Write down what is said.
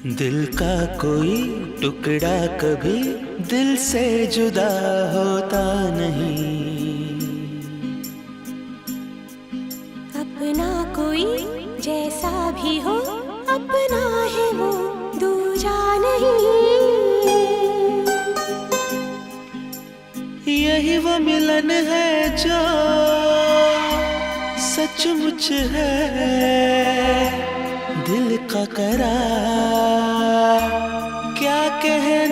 दिल का कोई टुकड़ा कभी दिल से जुदा होता नहीं। अपना कोई जैसा भी हो, अपना है वो दूजा नहीं। यही वो मिलन है जो सचमुच है, दिल का करार क्या कहे